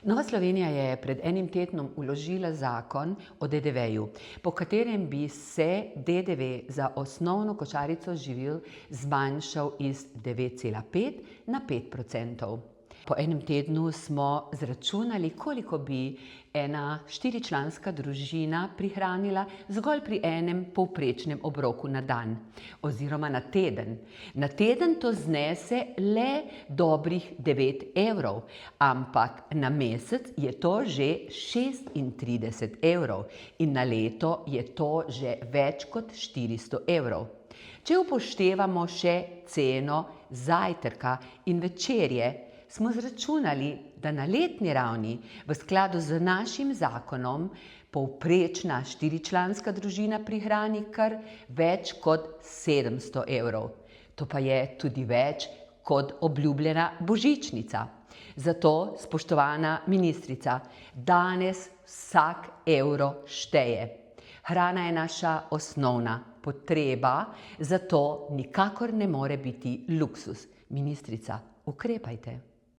Nova Slovenija je pred enim tednom vložila zakon o DDV-ju, po katerem bi se DDV za osnovno košarico živil zmanjšal iz 9,5 na 5%. Po enem tednu smo zračunali, koliko bi ena štiričlanska družina prihranila zgolj pri enem povprečnem obroku na dan oziroma na teden. Na teden to znese le dobrih 9 evrov, ampak na mesec je to že 36 evrov in na leto je to že več kot 400 evrov. Če upoštevamo še ceno zajtrka in večerje, smo zračunali, da na letni ravni v skladu z našim zakonom povprečna štiričlanska družina prihrani kar več kot 700 evrov. To pa je tudi več kot obljubljena božičnica. Zato, spoštovana ministrica, danes vsak evro šteje. Hrana je naša osnovna potreba, zato nikakor ne more biti luksuz. Ministrica, ukrepajte.